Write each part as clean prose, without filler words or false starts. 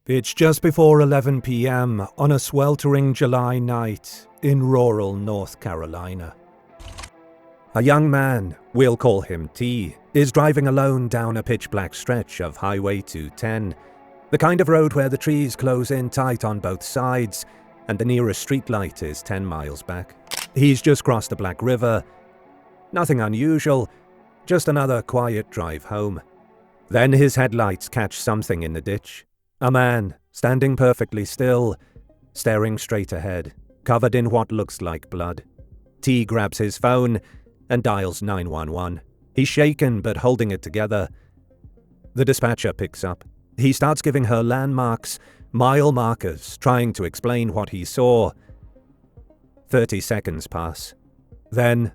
It's just before 11 p.m. on a sweltering July night in rural North Carolina. A young man, we'll call him T, is driving alone down a pitch-black stretch of Highway 210, the kind of road where the trees close in tight on both sides and the nearest streetlight is 10 miles back. He's just crossed the Black River. Nothing unusual, just another quiet drive home. Then his headlights catch something in the ditch. A man, standing perfectly still, staring straight ahead, covered in what looks like blood. T grabs his phone and dials 911. He's shaken but holding it together. The dispatcher picks up. He starts giving her landmarks, mile markers, trying to explain what he saw. 30 seconds pass. Then,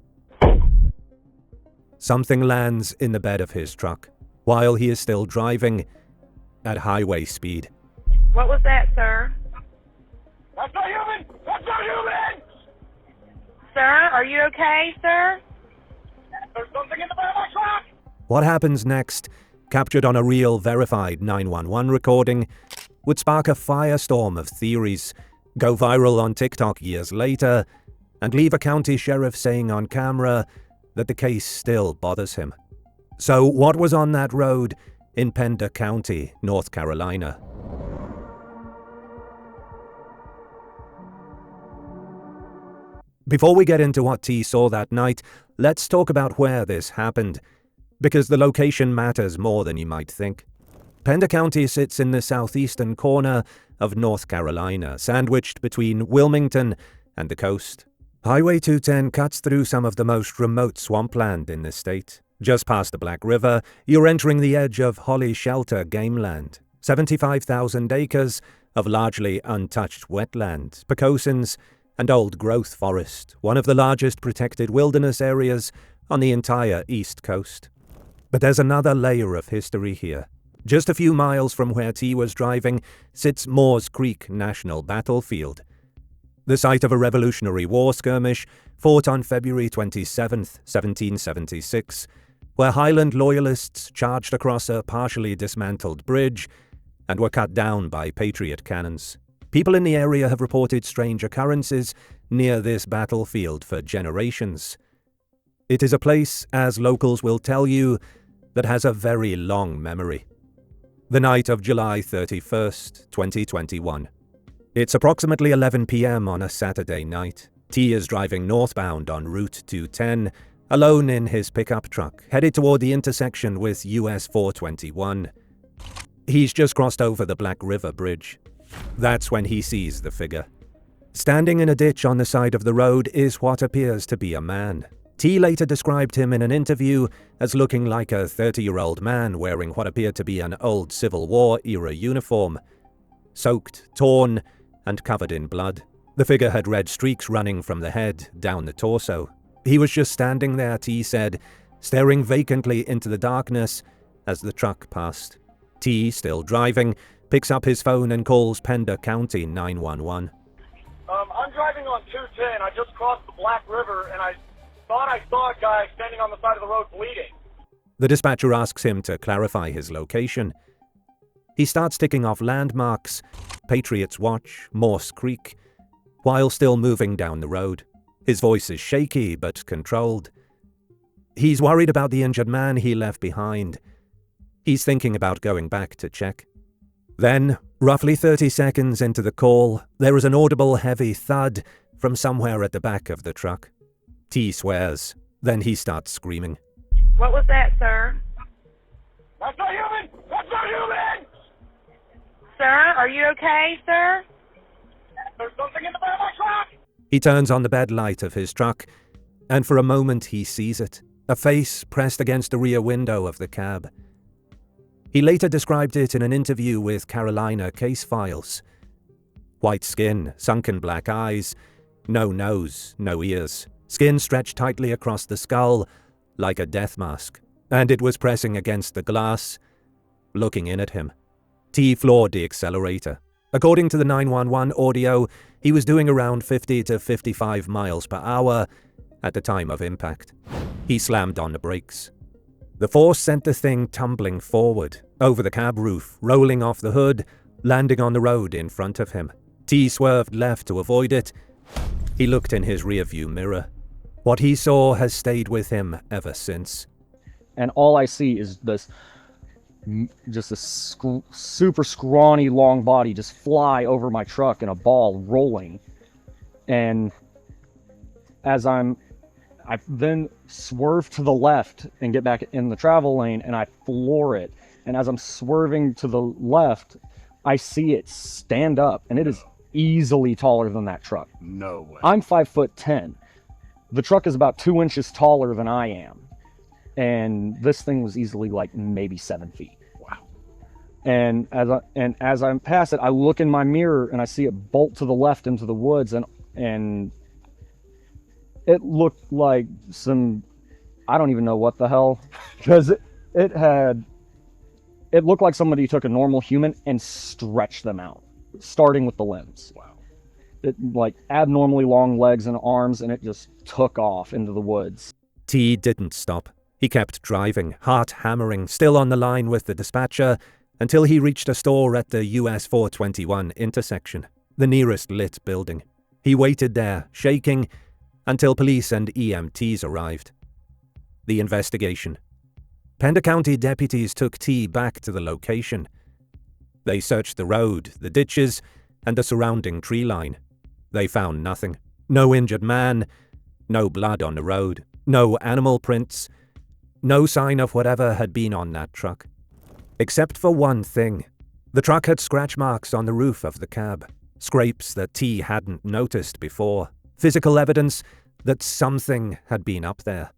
something lands in the bed of his truck, while he is still driving at highway speed. What was that, sir? That's not human! That's not human! Sir, are you okay, sir? There's something in the bed of my truck! What happens next, captured on a real verified 911 recording, would spark a firestorm of theories, go viral on TikTok years later, and leave a county sheriff saying on camera that the case still bothers him. So what was on that road in Pender County, North Carolina? Before we get into what T saw that night, let's talk about where this happened, because the location matters more than you might think. Pender County sits in the southeastern corner of North Carolina, sandwiched between Wilmington and the coast. Highway 210 cuts through some of the most remote swampland in the state. Just past the Black River, you're entering the edge of Holly Shelter Gameland, 75,000 acres of largely untouched wetland, precosins, and old-growth forest, one of the largest protected wilderness areas on the entire East Coast. But there's another layer of history here. Just a few miles from where T was driving sits Moores Creek National Battlefield, the site of a Revolutionary War skirmish fought on February 27, 1776, where Highland Loyalists charged across a partially dismantled bridge and were cut down by Patriot cannons. People in the area have reported strange occurrences near this battlefield for generations. It is a place, as locals will tell you, that has a very long memory. The night of July 31st, 2021. It's approximately 11 p.m. on a Saturday night. T is driving northbound on Route 210, alone in his pickup truck, headed toward the intersection with US 421. He's just crossed over the Black River Bridge. That's when he sees the figure. Standing in a ditch on the side of the road is what appears to be a man. T later described him in an interview as looking like a 30-year-old man wearing what appeared to be an old Civil War-era uniform, soaked, torn, and covered in blood. The figure had red streaks running from the head down the torso. He was just standing there, T said, staring vacantly into the darkness as the truck passed. T, still driving, picks up his phone and calls Pender County 911. I'm driving on 210. I just crossed the Black River, and I thought I saw a guy standing on the side of the road bleeding. The dispatcher asks him to clarify his location. He starts ticking off landmarks, Patriots Watch, Moores Creek, while still moving down the road. His voice is shaky but controlled. He's worried about the injured man he left behind. He's thinking about going back to check. Then, roughly 30 seconds into the call, there is an audible heavy thud from somewhere at the back of the truck. T swears. Then he starts screaming. What was that, sir? That's not human! That's not human! Sir, are you okay, sir? There's something in the bed of my truck! He turns on the bed light of his truck, and for a moment he sees it, a face pressed against the rear window of the cab. He later described it in an interview with Carolina Case Files. White skin, sunken black eyes, no nose, no ears, skin stretched tightly across the skull like a death mask, and it was pressing against the glass, looking in at him. T floored the accelerator. According to the 911 audio, he was doing around 50 to 55 miles per hour at the time of impact. He slammed on the brakes. The force sent the thing tumbling forward, over the cab roof, rolling off the hood, landing on the road in front of him. T swerved left to avoid it. He looked in his rearview mirror. What he saw has stayed with him ever since. And all I see is just this super scrawny long body just fly over my truck in a ball rolling. And as I then swerve to the left and get back in the travel lane, and I floor it. And as I'm swerving to the left, I see it stand up, and it is easily taller than that truck. No way. I'm 5'10". The truck is about 2 inches taller than I am. And this thing was easily like maybe 7 feet. Wow. And as I pass it, I look in my mirror and I see it bolt to the left into the woods, and it looked like I don't even know what the hell, because it looked like somebody took a normal human and stretched them out, starting with the limbs. Wow. It like abnormally long legs and arms, and it just took off into the woods. T didn't stop. He kept driving, heart hammering, still on the line with the dispatcher, until he reached a store at the US 421 intersection, the nearest lit building. He waited there, shaking, until police and EMTs arrived. The investigation. Pender County deputies took T back to the location. They searched the road, the ditches, and the surrounding tree line. They found nothing. No injured man, no blood on the road, no animal prints, no sign of whatever had been on that truck. Except for one thing. The truck had scratch marks on the roof of the cab, scrapes that T hadn't noticed before, physical evidence that something had been up there.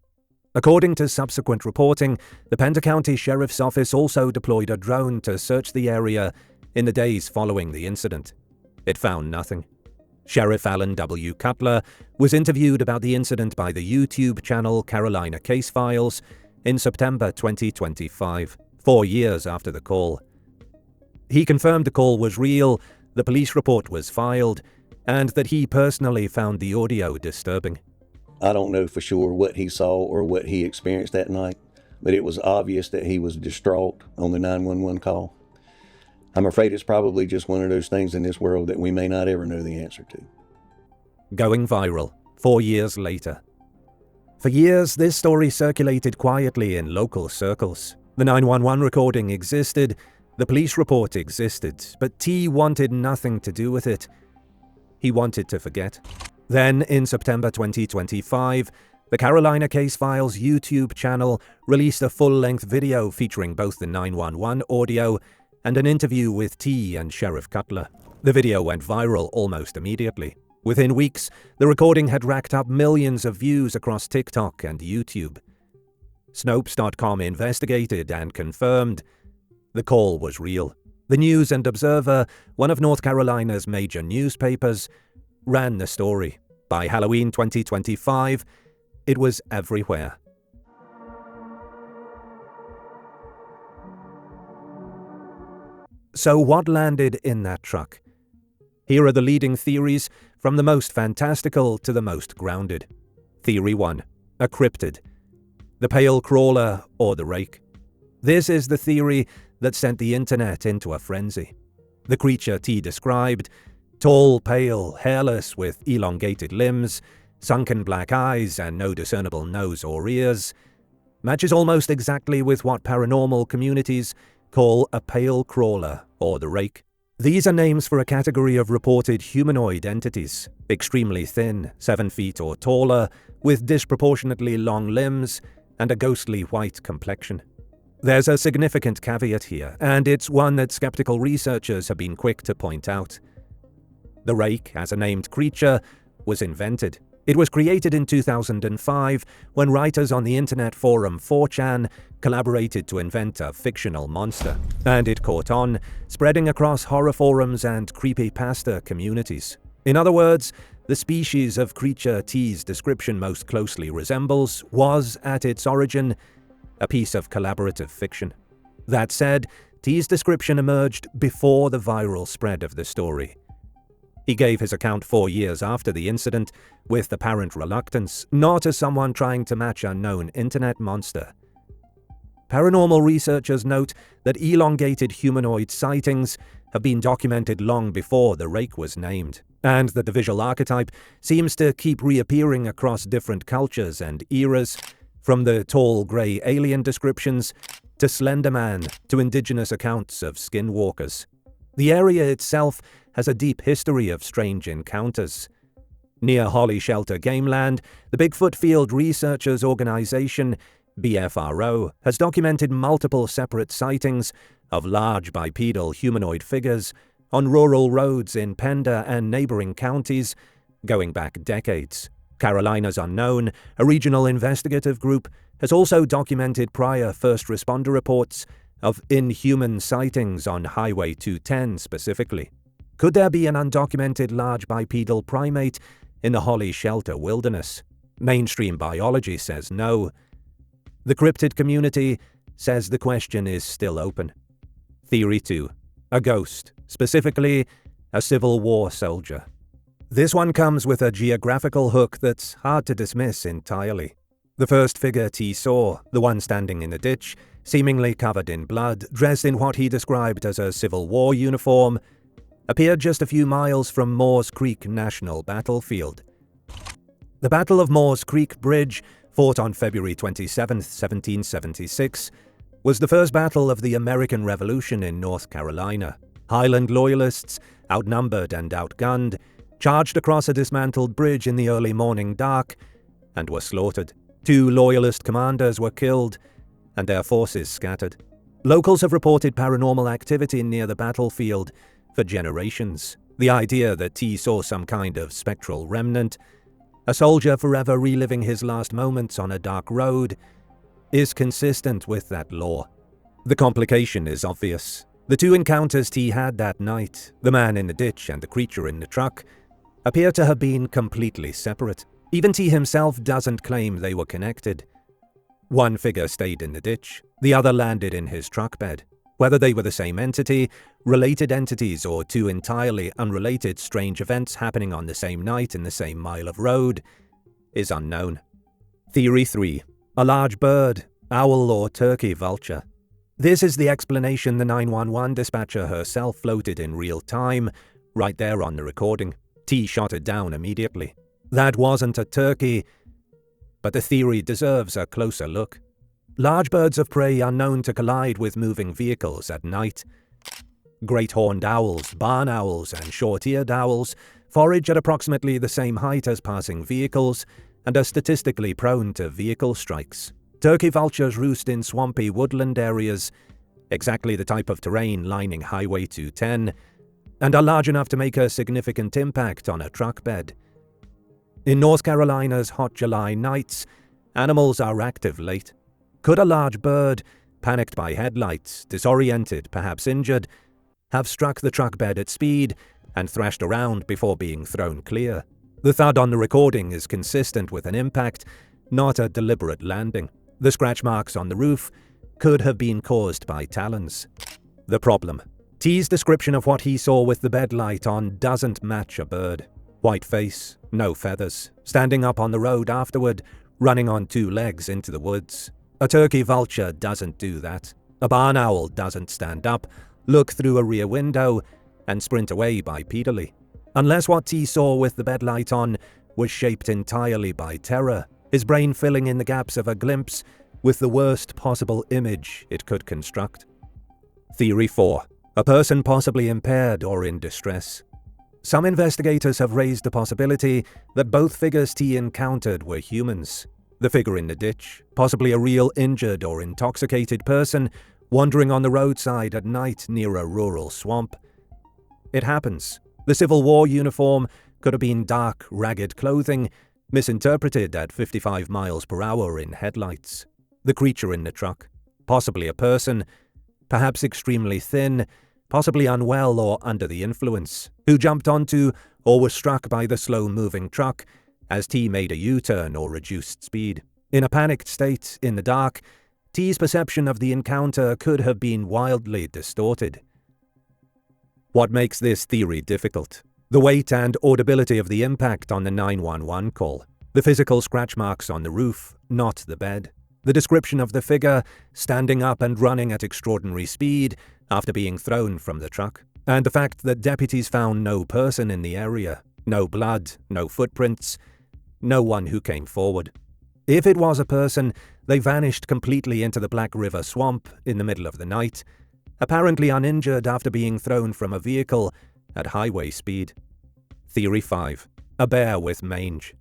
According to subsequent reporting, the Pender County Sheriff's Office also deployed a drone to search the area in the days following the incident. It found nothing. Sheriff Alan W. Cutler was interviewed about the incident by the YouTube channel Carolina Case Files in September 2025, 4 years after the call. He confirmed the call was real, the police report was filed, and that he personally found the audio disturbing. I don't know for sure what he saw or what he experienced that night, but it was obvious that he was distraught on the 911 call. I'm afraid it's probably just one of those things in this world that we may not ever know the answer to. Going viral, 4 years later. For years, this story circulated quietly in local circles. The 911 recording existed, the police report existed, but T wanted nothing to do with it. He wanted to forget. Then, in September 2025, the Carolina Case Files YouTube channel released a full-length video featuring both the 911 audio and an interview with T and Sheriff Cutler. The video went viral almost immediately. Within weeks, the recording had racked up millions of views across TikTok and YouTube. Snopes.com investigated and confirmed the call was real. The News and Observer, one of North Carolina's major newspapers, ran the story. By Halloween 2025, it was everywhere. So what landed in that truck? Here are the leading theories, from the most fantastical to the most grounded. Theory 1. A cryptid. The pale crawler or the rake. This is the theory that sent the internet into a frenzy. The creature T described, tall, pale, hairless with elongated limbs, sunken black eyes and no discernible nose or ears, matches almost exactly with what paranormal communities call a pale crawler or the rake. These are names for a category of reported humanoid entities, extremely thin, 7 feet or taller, with disproportionately long limbs and a ghostly white complexion. There's a significant caveat here, and it's one that skeptical researchers have been quick to point out. The rake, as a named creature, was invented. It was created in 2005 when writers on the internet forum 4chan collaborated to invent a fictional monster. And it caught on, spreading across horror forums and creepypasta communities. In other words, the species of creature T's description most closely resembles was, at its origin, a piece of collaborative fiction. That said, T's description emerged before the viral spread of the story. He gave his account 4 years after the incident, with apparent reluctance, not as someone trying to match a known internet monster. Paranormal researchers note that elongated humanoid sightings have been documented long before the rake was named, and that the visual archetype seems to keep reappearing across different cultures and eras, from the tall grey alien descriptions to Slender Man to indigenous accounts of skinwalkers. The area itself has a deep history of strange encounters. Near Holly Shelter Gameland, the Bigfoot Field Researchers Organization, BFRO, has documented multiple separate sightings of large bipedal humanoid figures on rural roads in Pender and neighboring counties, going back decades. Carolina's Unknown, a regional investigative group, has also documented prior first responder reports of inhuman sightings on Highway 210 specifically. Could there be an undocumented large bipedal primate in the Holly Shelter wilderness? Mainstream biology says no. The cryptid community says the question is still open. Theory 2. A ghost, specifically a Civil War soldier. This one comes with a geographical hook that's hard to dismiss entirely. The first figure T saw, the one standing in the ditch, seemingly covered in blood, dressed in what he described as a Civil War uniform, appeared just a few miles from Moores Creek National Battlefield. The Battle of Moores Creek Bridge, fought on February 27, 1776, was the first battle of the American Revolution in North Carolina. Highland Loyalists, outnumbered and outgunned, charged across a dismantled bridge in the early morning dark and were slaughtered. 2 Loyalist commanders were killed and their forces scattered. Locals have reported paranormal activity near the battlefield for generations. The idea that T saw some kind of spectral remnant, a soldier forever reliving his last moments on a dark road, is consistent with that lore. The complication is obvious. The 2 encounters T had that night, the man in the ditch and the creature in the truck, appear to have been completely separate. Even T himself doesn't claim they were connected. One figure stayed in the ditch, the other landed in his truck bed. Whether they were the same entity, related entities, or 2 entirely unrelated strange events happening on the same night in the same mile of road is unknown. Theory 3. A large bird, owl or turkey vulture. This is the explanation the 911 dispatcher herself floated in real time, right there on the recording. T shot it down immediately. That wasn't a turkey, but the theory deserves a closer look. Large birds of prey are known to collide with moving vehicles at night. Great horned owls, barn owls, and short-eared owls forage at approximately the same height as passing vehicles and are statistically prone to vehicle strikes. Turkey vultures roost in swampy woodland areas, exactly the type of terrain lining Highway 210, and are large enough to make a significant impact on a truck bed. In North Carolina's hot July nights, animals are active late. Could a large bird, panicked by headlights, disoriented, perhaps injured, have struck the truck bed at speed and thrashed around before being thrown clear? The thud on the recording is consistent with an impact, not a deliberate landing. The scratch marks on the roof could have been caused by talons. The problem. T's description of what he saw with the bed light on doesn't match a bird. White face, no feathers, standing up on the road afterward, running on 2 legs into the woods. A turkey vulture doesn't do that. A barn owl doesn't stand up, look through a rear window, and sprint away bipedally. Unless what T saw with the bed light on was shaped entirely by terror, his brain filling in the gaps of a glimpse with the worst possible image it could construct. Theory 4. A person possibly impaired or in distress. Some investigators have raised the possibility that both figures T encountered were humans. The figure in the ditch, possibly a real injured or intoxicated person wandering on the roadside at night near a rural swamp. It happens. The Civil War uniform could have been dark, ragged clothing, misinterpreted at 55 miles per hour in headlights. The creature in the truck, possibly a person, perhaps extremely thin, possibly unwell or under the influence, who jumped onto or was struck by the slow-moving truck as T made a U-turn or reduced speed. In a panicked state, in the dark, T's perception of the encounter could have been wildly distorted. What makes this theory difficult? The weight and audibility of the impact on the 911 call. The physical scratch marks on the roof, not the bed. The description of the figure standing up and running at extraordinary speed after being thrown from the truck. And the fact that deputies found no person in the area, no blood, no footprints, no one who came forward. If it was a person, they vanished completely into the Black River swamp in the middle of the night, apparently uninjured after being thrown from a vehicle at highway speed. Theory 5. A bear with mange.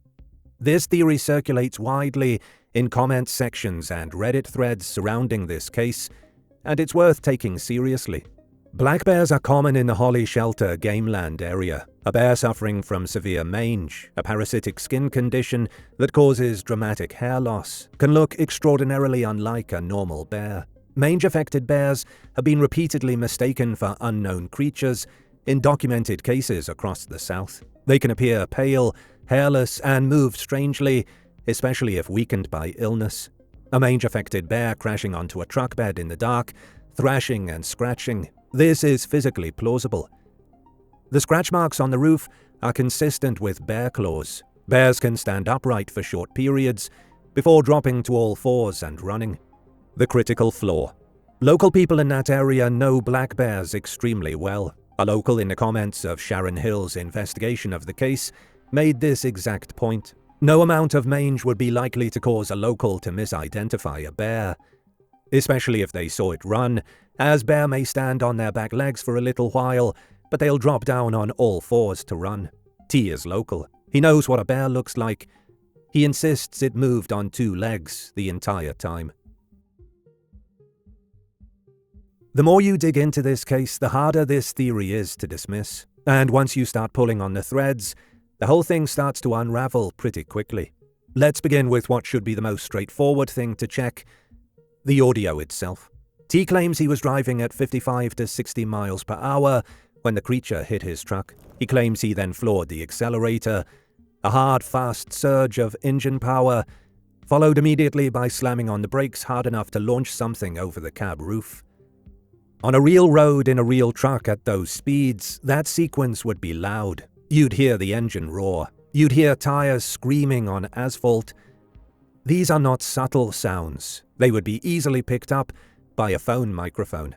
This theory circulates widely in comment sections and Reddit threads surrounding this case, and it's worth taking seriously. Black bears are common in the Holly Shelter gameland area. A bear suffering from severe mange, a parasitic skin condition that causes dramatic hair loss, can look extraordinarily unlike a normal bear. Mange-affected bears have been repeatedly mistaken for unknown creatures in documented cases across the South. They can appear pale, hairless, and move strangely, especially if weakened by illness. A mange-affected bear crashing onto a truck bed in the dark, thrashing and scratching. This is physically plausible. The scratch marks on the roof are consistent with bear claws. Bears can stand upright for short periods before dropping to all fours and running. The critical flaw. Local people in that area know black bears extremely well. A local in the comments of Sharon Hill's investigation of the case made this exact point. No amount of mange would be likely to cause a local to misidentify a bear, especially if they saw it run, as bear may stand on their back legs for a little while, but they'll drop down on all fours to run. T is local. He knows what a bear looks like. He insists it moved on 2 legs the entire time. The more you dig into this case, the harder this theory is to dismiss. And once you start pulling on the threads, the whole thing starts to unravel pretty quickly. Let's begin with what should be the most straightforward thing to check: the audio itself. T claims he was driving at 55 to 60 miles per hour when the creature hit his truck. He claims he then floored the accelerator. A hard, fast surge of engine power, followed immediately by slamming on the brakes hard enough to launch something over the cab roof. On a real road in a real truck at those speeds, that sequence would be loud. You'd hear the engine roar. You'd hear tires screaming on asphalt. These are not subtle sounds. They would be easily picked up by a phone microphone.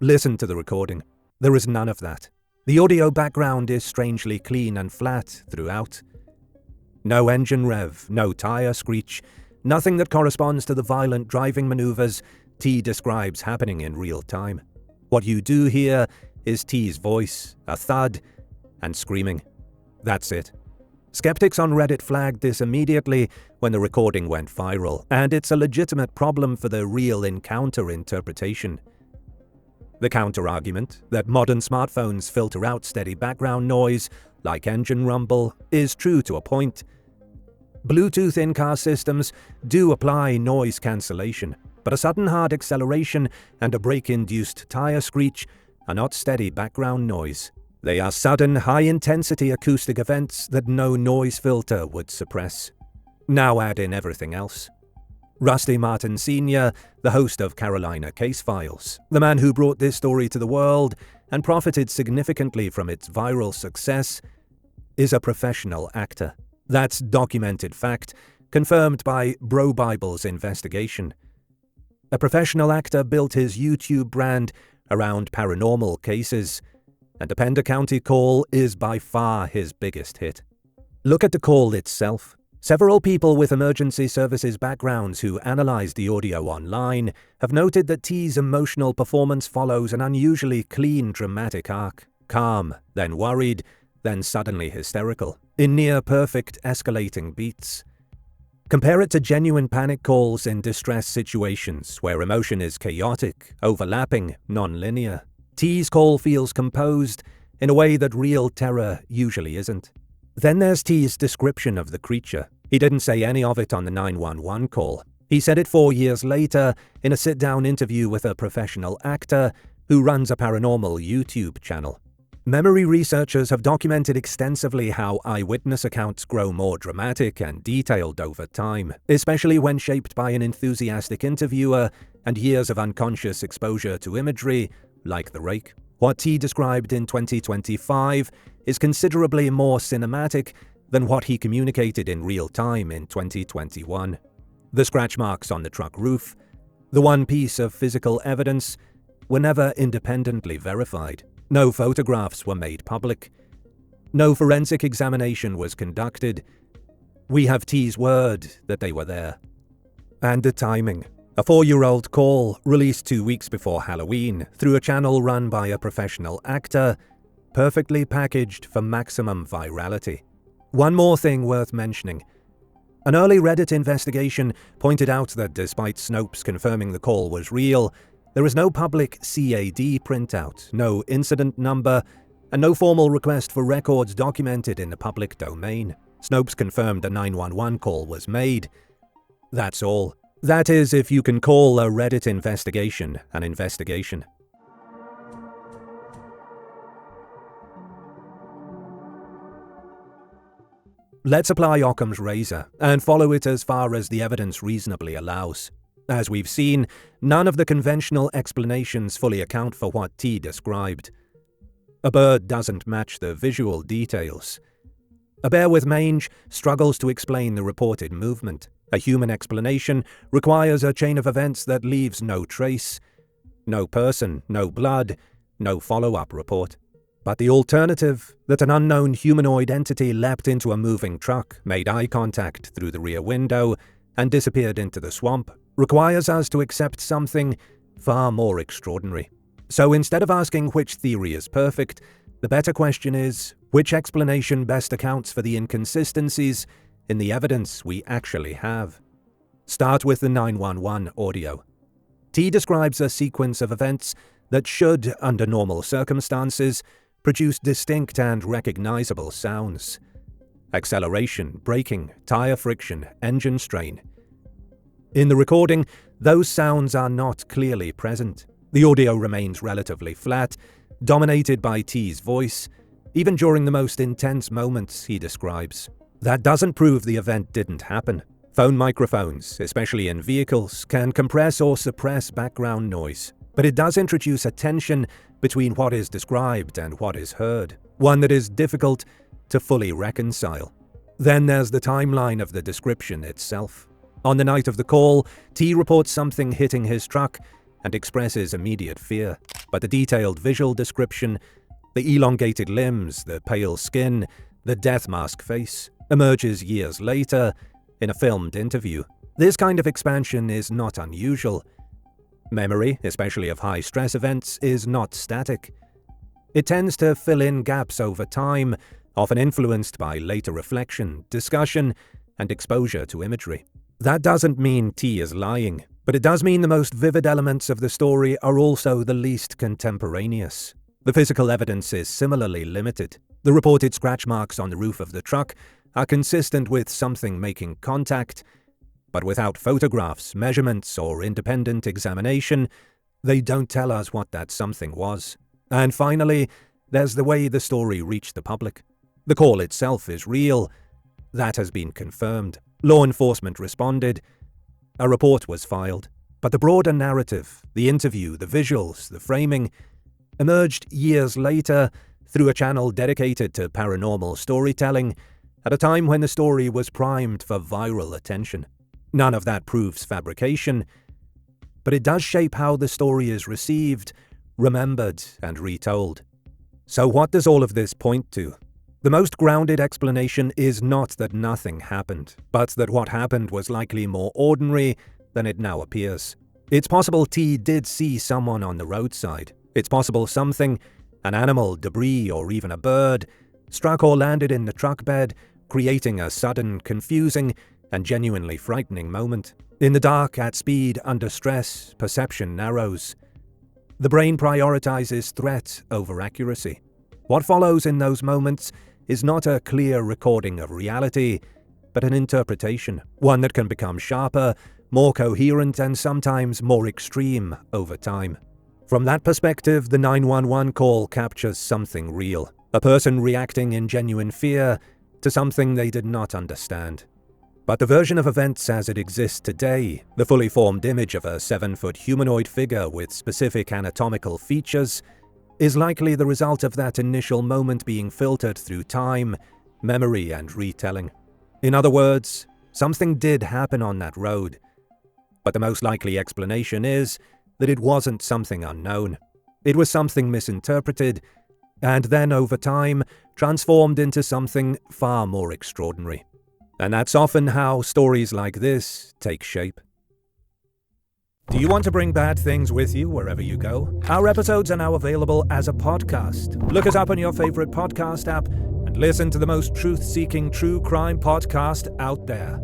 Listen to the recording. There is none of that. The audio background is strangely clean and flat throughout. No engine rev, no tire screech, nothing that corresponds to the violent driving maneuvers T describes happening in real time. What you do hear is T's voice, a thud, and screaming. That's it. Skeptics on Reddit flagged this immediately when the recording went viral, and it's a legitimate problem for the real encounter interpretation. The counter-argument, that modern smartphones filter out steady background noise, like engine rumble, is true to a point. Bluetooth in-car systems do apply noise cancellation, but a sudden hard acceleration and a brake-induced tire screech are not steady background noise. They are sudden, high-intensity acoustic events that no noise filter would suppress. Now add in everything else. Rusty Martin Sr., the host of Carolina Case Files, the man who brought this story to the world and profited significantly from its viral success, is a professional actor. That's documented fact, confirmed by Bro Bible's investigation. A professional actor built his YouTube brand around paranormal cases, and the Pender County call is by far his biggest hit. Look at the call itself. Several people with emergency services backgrounds who analyzed the audio online have noted that T's emotional performance follows an unusually clean, dramatic arc. Calm, then worried, then suddenly hysterical, in near-perfect escalating beats. Compare it to genuine panic calls in distress situations where emotion is chaotic, overlapping, non-linear. T's call feels composed in a way that real terror usually isn't. Then there's T's description of the creature. He didn't say any of it on the 911 call. He said it 4 years later in a sit-down interview with a professional actor who runs a paranormal YouTube channel. Memory researchers have documented extensively how eyewitness accounts grow more dramatic and detailed over time, especially when shaped by an enthusiastic interviewer and years of unconscious exposure to imagery, like the rake. What T described in 2025 is considerably more cinematic than what he communicated in real time in 2021. The scratch marks on the truck roof, the one piece of physical evidence, were never independently verified. No photographs were made public. No forensic examination was conducted. We have T's word that they were there. And the timing. A 4-year-old call released 2 weeks before Halloween through a channel run by a professional actor, perfectly packaged for maximum virality. One more thing worth mentioning. An early Reddit investigation pointed out that despite Snopes confirming the call was real, there is no public CAD printout, no incident number, and no formal request for records documented in the public domain. Snopes confirmed a 911 call was made. That's all. That is, if you can call a Reddit investigation an investigation. Let's apply Occam's razor and follow it as far as the evidence reasonably allows. As we've seen, none of the conventional explanations fully account for what T described. A bird doesn't match the visual details. A bear with mange struggles to explain the reported movement. A human explanation requires a chain of events that leaves no trace. No person, no blood, no follow-up report. But the alternative, that an unknown humanoid entity leapt into a moving truck, made eye contact through the rear window, and disappeared into the swamp, requires us to accept something far more extraordinary. So instead of asking which theory is perfect, the better question is, which explanation best accounts for the inconsistencies in the evidence we actually have? Start with the 911 audio. T describes a sequence of events that should, under normal circumstances, produce distinct and recognizable sounds. Acceleration, braking, tire friction, engine strain. In the recording, those sounds are not clearly present. The audio remains relatively flat, dominated by T's voice, even during the most intense moments he describes. That doesn't prove the event didn't happen. Phone microphones, especially in vehicles, can compress or suppress background noise, but it does introduce a tension between what is described and what is heard, one that is difficult to fully reconcile. Then there's the timeline of the description itself. On the night of the call, T reports something hitting his truck and expresses immediate fear, but the detailed visual description, the elongated limbs, the pale skin, the death mask face, emerges years later in a filmed interview. This kind of expansion is not unusual. Memory, especially of high-stress events, is not static. It tends to fill in gaps over time, often influenced by later reflection, discussion, and exposure to imagery. That doesn't mean T is lying, but it does mean the most vivid elements of the story are also the least contemporaneous. The physical evidence is similarly limited. The reported scratch marks on the roof of the truck are consistent with something making contact, but without photographs, measurements, or independent examination, they don't tell us what that something was. And finally, there's the way the story reached the public. The call itself is real. That has been confirmed. Law enforcement responded. A report was filed. But the broader narrative, the interview, the visuals, the framing, emerged years later through a channel dedicated to paranormal storytelling at a time when the story was primed for viral attention. None of that proves fabrication, but it does shape how the story is received, remembered, and retold. So what does all of this point to? The most grounded explanation is not that nothing happened, but that what happened was likely more ordinary than it now appears. It's possible T did see someone on the roadside. It's possible something, an animal, debris, or even a bird, struck or landed in the truck bed, creating a sudden, confusing, and genuinely frightening moment. In the dark, at speed, under stress, perception narrows. The brain prioritizes threat over accuracy. What follows in those moments is not a clear recording of reality, but an interpretation, one that can become sharper, more coherent, and sometimes more extreme over time. From that perspective, the 911 call captures something real, a person reacting in genuine fear to something they did not understand. But the version of events as it exists today, the fully formed image of a 7-foot humanoid figure with specific anatomical features, is likely the result of that initial moment being filtered through time, memory, and retelling. In other words, something did happen on that road, but the most likely explanation is that it wasn't something unknown. It was something misinterpreted, and then over time transformed into something far more extraordinary. And that's often how stories like this take shape. Do you want to bring bad things with you wherever you go? Our episodes are now available as a podcast. Look us up on your favorite podcast app and listen to the most truth-seeking true crime podcast out there.